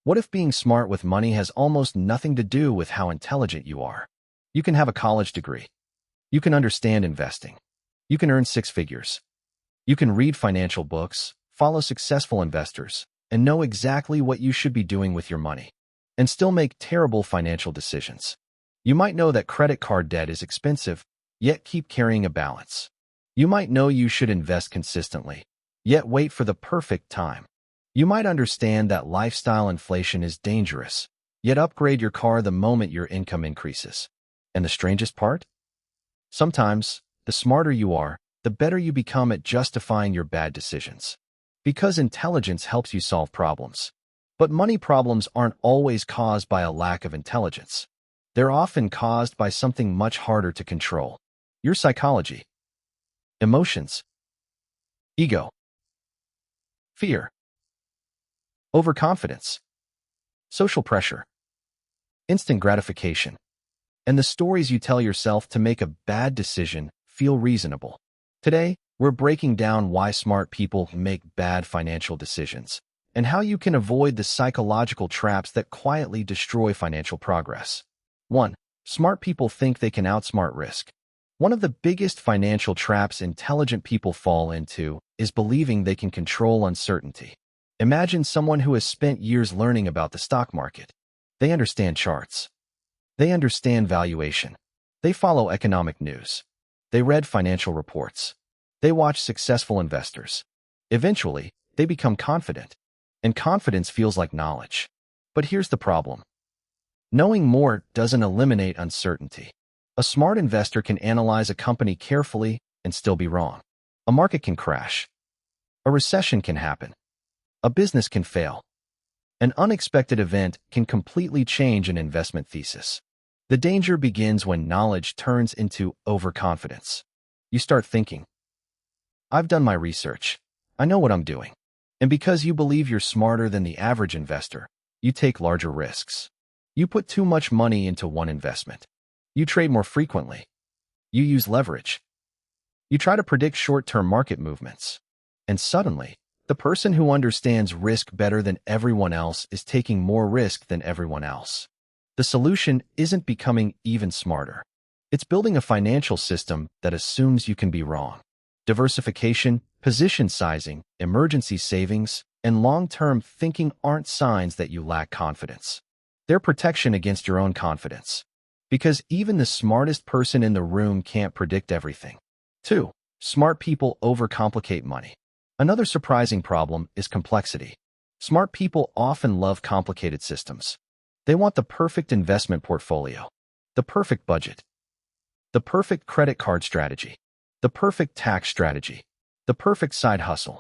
What if being smart with money has almost nothing to do with how intelligent you are? You can have a college degree. You can understand investing. You can earn six figures. You can read financial books, follow successful investors, and know exactly what you should be doing with your money, and still make terrible financial decisions. You might know that credit card debt is expensive, yet keep carrying a balance. You might know you should invest consistently, yet wait for the perfect time. You might understand that lifestyle inflation is dangerous, yet upgrade your car the moment your income increases. And the strangest part? Sometimes, the smarter you are, the better you become at justifying your bad decisions. Because intelligence helps you solve problems. But money problems aren't always caused by a lack of intelligence. They're often caused by something much harder to control: your psychology, emotions, ego, fear, overconfidence, social pressure, instant gratification, and the stories you tell yourself to make a bad decision feel reasonable. Today, we're breaking down why smart people make bad financial decisions and how you can avoid the psychological traps that quietly destroy financial progress. 1. Smart people think they can outsmart risk. One of the biggest financial traps intelligent people fall into is believing they can control uncertainty. Imagine someone who has spent years learning about the stock market. They understand charts. They understand valuation. They follow economic news. They read financial reports. They watch successful investors. Eventually, they become confident. And confidence feels like knowledge. But here's the problem. Knowing more doesn't eliminate uncertainty. A smart investor can analyze a company carefully and still be wrong. A market can crash. A recession can happen. A business can fail. An unexpected event can completely change an investment thesis. The danger begins when knowledge turns into overconfidence. You start thinking, I've done my research. I know what I'm doing. And because you believe you're smarter than the average investor, you take larger risks. You put too much money into one investment. You trade more frequently. You use leverage. You try to predict short-term market movements. And suddenly, the person who understands risk better than everyone else is taking more risk than everyone else. The solution isn't becoming even smarter. It's building a financial system that assumes you can be wrong. Diversification, position sizing, emergency savings, and long-term thinking aren't signs that you lack confidence. They're protection against your own confidence. Because even the smartest person in the room can't predict everything. 2. Smart people overcomplicate money. Another surprising problem is complexity. Smart people often love complicated systems. They want the perfect investment portfolio, the perfect budget, the perfect credit card strategy, the perfect tax strategy, the perfect side hustle.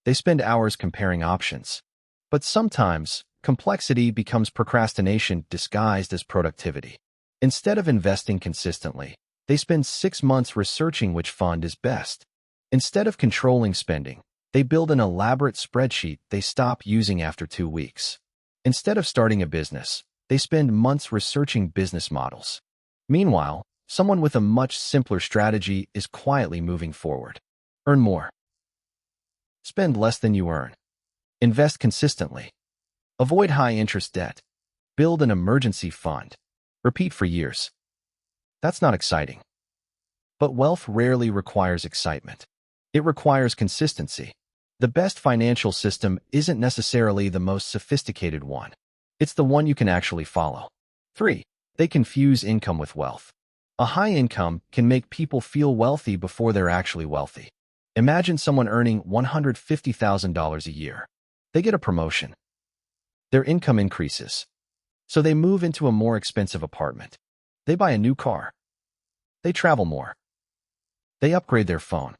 They spend hours comparing options. But sometimes, complexity becomes procrastination disguised as productivity. Instead of investing consistently, they spend 6 months researching which fund is best. Instead of controlling spending, they build an elaborate spreadsheet they stop using after 2 weeks. Instead of starting a business, they spend months researching business models. Meanwhile, someone with a much simpler strategy is quietly moving forward. Earn more. Spend less than you earn. Invest consistently. Avoid high-interest debt. Build an emergency fund. Repeat for years. That's not exciting. But wealth rarely requires excitement. It requires consistency. The best financial system isn't necessarily the most sophisticated one. It's the one you can actually follow. 3. They confuse income with wealth. A high income can make people feel wealthy before they're actually wealthy. Imagine someone earning $150,000 a year. They get a promotion. Their income increases. So they move into a more expensive apartment. They buy a new car. They travel more. They upgrade their phone.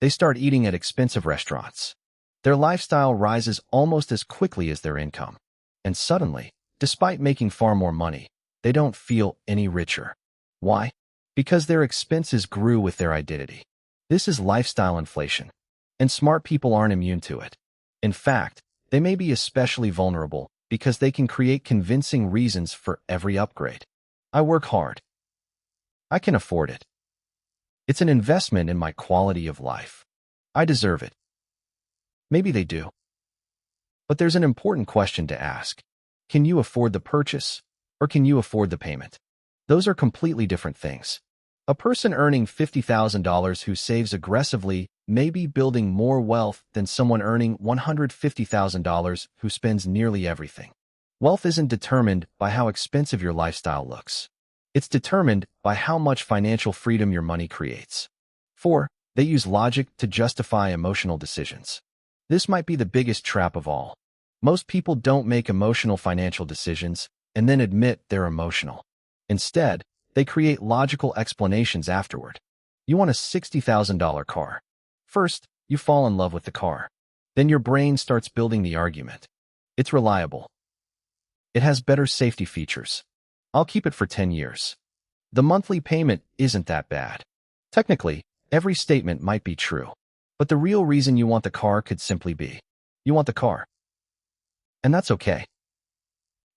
They start eating at expensive restaurants. Their lifestyle rises almost as quickly as their income. And suddenly, despite making far more money, they don't feel any richer. Why? Because their expenses grew with their identity. This is lifestyle inflation. And smart people aren't immune to it. In fact, they may be especially vulnerable because they can create convincing reasons for every upgrade. I work hard. I can afford it. It's an investment in my quality of life. I deserve it. Maybe they do. But there's an important question to ask. Can you afford the purchase, or can you afford the payment? Those are completely different things. A person earning $50,000 who saves aggressively may be building more wealth than someone earning $150,000 who spends nearly everything. Wealth isn't determined by how expensive your lifestyle looks. It's determined by how much financial freedom your money creates. 4. They use logic to justify emotional decisions. This might be the biggest trap of all. Most people don't make emotional financial decisions and then admit they're emotional. Instead, they create logical explanations afterward. You want a $60,000 car. First, you fall in love with the car. Then your brain starts building the argument. It's reliable. It has better safety features. I'll keep it for 10 years. The monthly payment isn't that bad. Technically, every statement might be true. But the real reason you want the car could simply be, you want the car. And that's okay.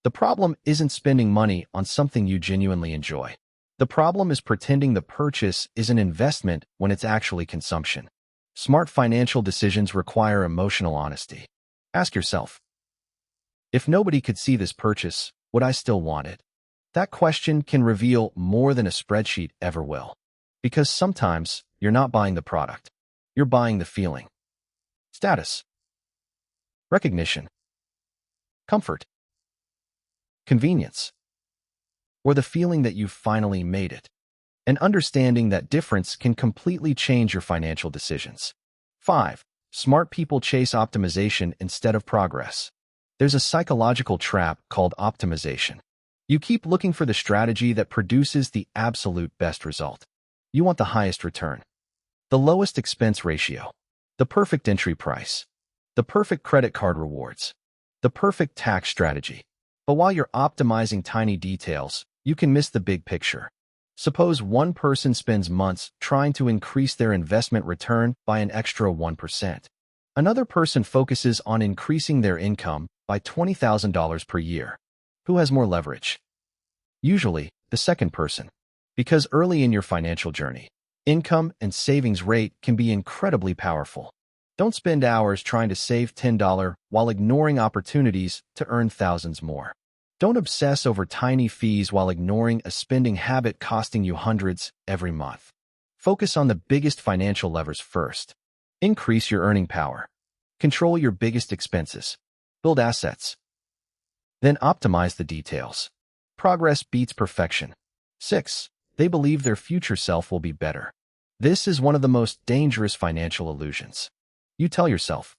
The problem isn't spending money on something you genuinely enjoy. The problem is pretending the purchase is an investment when it's actually consumption. Smart financial decisions require emotional honesty. Ask yourself, if nobody could see this purchase, would I still want it? That question can reveal more than a spreadsheet ever will. Because sometimes you're not buying the product. You're buying the feeling. Status. Recognition. Comfort. Convenience. Or the feeling that you've finally made it. And understanding that difference can completely change your financial decisions. 5. Smart people chase optimization instead of progress. There's a psychological trap called optimization. You keep looking for the strategy that produces the absolute best result. You want the highest return, the lowest expense ratio, the perfect entry price, the perfect credit card rewards, the perfect tax strategy. But while you're optimizing tiny details, you can miss the big picture. Suppose one person spends months trying to increase their investment return by an extra 1%. Another person focuses on increasing their income by $20,000 per year. Who has more leverage? Usually, the second person. Because early in your financial journey, income and savings rate can be incredibly powerful. Don't spend hours trying to save $10 while ignoring opportunities to earn thousands more. Don't obsess over tiny fees while ignoring a spending habit costing you hundreds every month. Focus on the biggest financial levers first. Increase your earning power. Control your biggest expenses. Build assets. Then optimize the details. Progress beats perfection. 6. They believe their future self will be better. This is one of the most dangerous financial illusions. You tell yourself,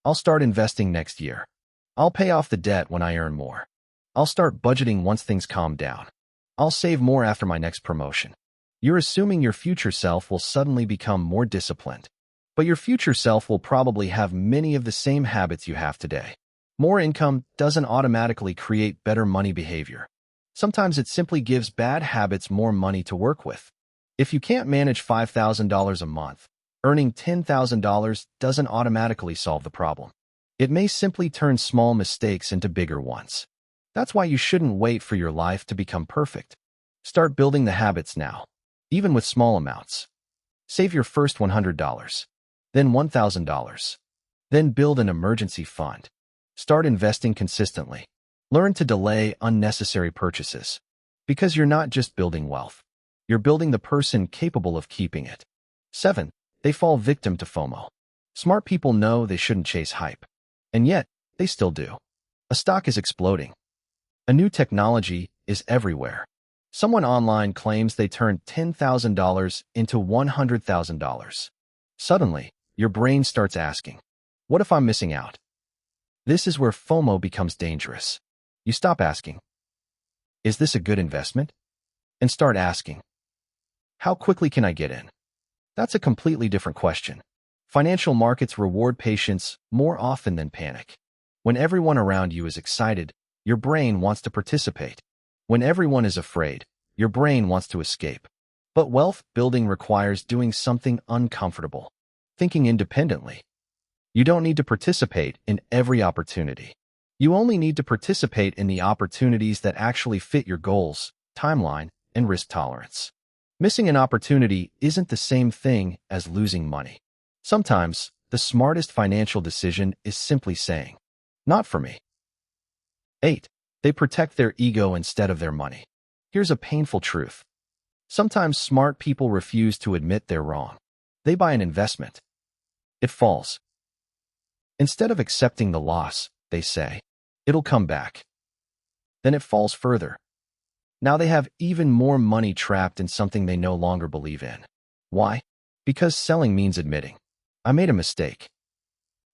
I'll start investing next year. I'll pay off the debt when I earn more. I'll start budgeting once things calm down. I'll save more after my next promotion. You're assuming your future self will suddenly become more disciplined. But your future self will probably have many of the same habits you have today. More income doesn't automatically create better money behavior. Sometimes it simply gives bad habits more money to work with. If you can't manage $5,000 a month, earning $10,000 doesn't automatically solve the problem. It may simply turn small mistakes into bigger ones. That's why you shouldn't wait for your life to become perfect. Start building the habits now, even with small amounts. Save your first $100, then $1,000. Then build an emergency fund. Start investing consistently. Learn to delay unnecessary purchases. Because you're not just building wealth. You're building the person capable of keeping it. 7. They fall victim to FOMO. Smart people know they shouldn't chase hype. And yet, they still do. A stock is exploding. A new technology is everywhere. Someone online claims they turned $10,000 into $100,000. Suddenly, your brain starts asking, what if I'm missing out? This is where FOMO becomes dangerous. You stop asking, is this a good investment? And start asking, how quickly can I get in? That's a completely different question. Financial markets reward patience more often than panic. When everyone around you is excited, your brain wants to participate. When everyone is afraid, your brain wants to escape. But wealth building requires doing something uncomfortable, thinking independently. You don't need to participate in every opportunity. You only need to participate in the opportunities that actually fit your goals, timeline, and risk tolerance. Missing an opportunity isn't the same thing as losing money. Sometimes, the smartest financial decision is simply saying, Not for me. 8. They protect their ego instead of their money. Here's a painful truth. Sometimes smart people refuse to admit they're wrong. They buy an investment. It falls. Instead of accepting the loss, they say, it'll come back. Then it falls further. Now they have even more money trapped in something they no longer believe in. Why? Because selling means admitting, I made a mistake.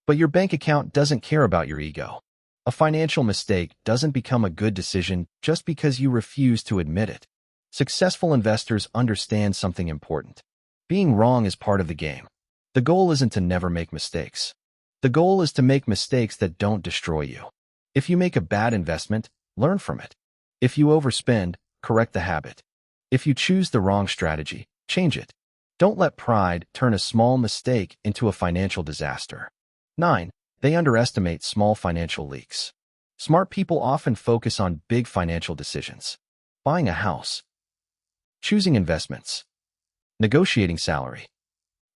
But your bank account doesn't care about your ego. A financial mistake doesn't become a good decision just because you refuse to admit it. Successful investors understand something important. Being wrong is part of the game. The goal isn't to never make mistakes. The goal is to make mistakes that don't destroy you. If you make a bad investment, learn from it. If you overspend, correct the habit. If you choose the wrong strategy, change it. Don't let pride turn a small mistake into a financial disaster. 9. They underestimate small financial leaks. Smart people often focus on big financial decisions. Buying a house. Choosing investments. Negotiating salary.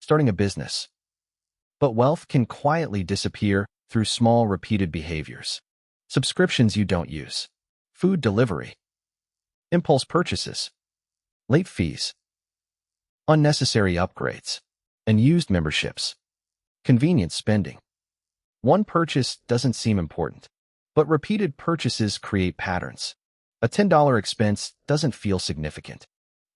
Starting a business. But wealth can quietly disappear through small repeated behaviors. Subscriptions you don't use. Food delivery. Impulse purchases. Late fees. Unnecessary upgrades. And used memberships. Convenience spending. One purchase doesn't seem important, but repeated purchases create patterns. A $10 expense doesn't feel significant,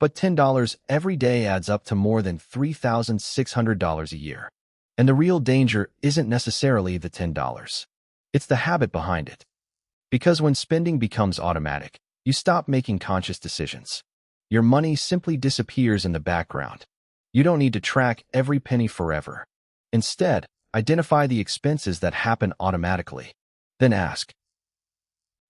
but $10 every day adds up to more than $3,600 a year. And the real danger isn't necessarily the $10. It's the habit behind it. Because when spending becomes automatic, you stop making conscious decisions. Your money simply disappears in the background. You don't need to track every penny forever. Instead, identify the expenses that happen automatically. Then ask,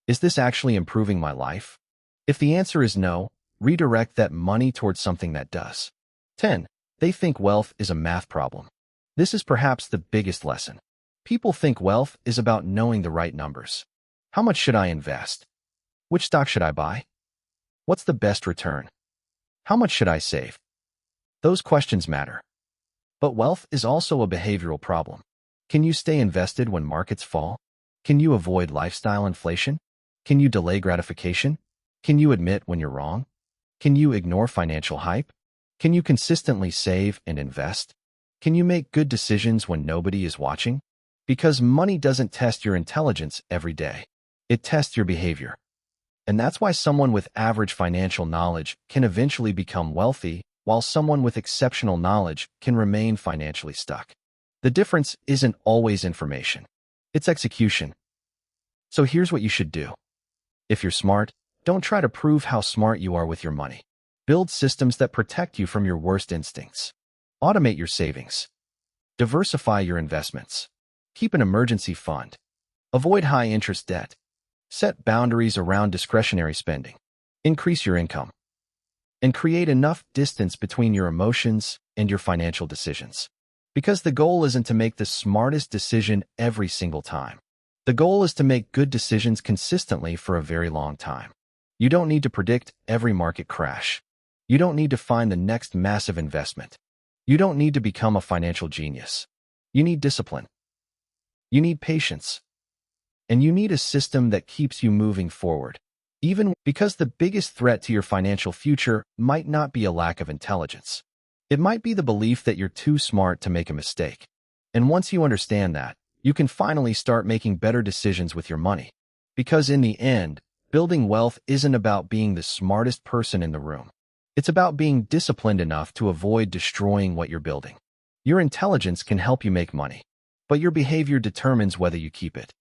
is this actually improving my life? If the answer is no, redirect that money towards something that does. 10. They think wealth is a math problem. This is perhaps the biggest lesson. People think wealth is about knowing the right numbers. How much should I invest? Which stock should I buy? What's the best return? How much should I save? Those questions matter. But wealth is also a behavioral problem. Can you stay invested when markets fall? Can you avoid lifestyle inflation? Can you delay gratification? Can you admit when you're wrong? Can you ignore financial hype? Can you consistently save and invest? Can you make good decisions when nobody is watching? Because money doesn't test your intelligence every day. It tests your behavior. And that's why someone with average financial knowledge can eventually become wealthy, while someone with exceptional knowledge can remain financially stuck. The difference isn't always information. It's execution. So here's what you should do. If you're smart, don't try to prove how smart you are with your money. Build systems that protect you from your worst instincts. Automate your savings. Diversify your investments. Keep an emergency fund. Avoid high-interest debt. Set boundaries around discretionary spending. Increase your income. And create enough distance between your emotions and your financial decisions. Because the goal isn't to make the smartest decision every single time. The goal is to make good decisions consistently for a very long time. You don't need to predict every market crash. You don't need to find the next massive investment. You don't need to become a financial genius. You need discipline. You need patience. And you need a system that keeps you moving forward. Even because the biggest threat to your financial future might not be a lack of intelligence. It might be the belief that you're too smart to make a mistake. And once you understand that, you can finally start making better decisions with your money. Because in the end, building wealth isn't about being the smartest person in the room. It's about being disciplined enough to avoid destroying what you're building. Your intelligence can help you make money, but your behavior determines whether you keep it.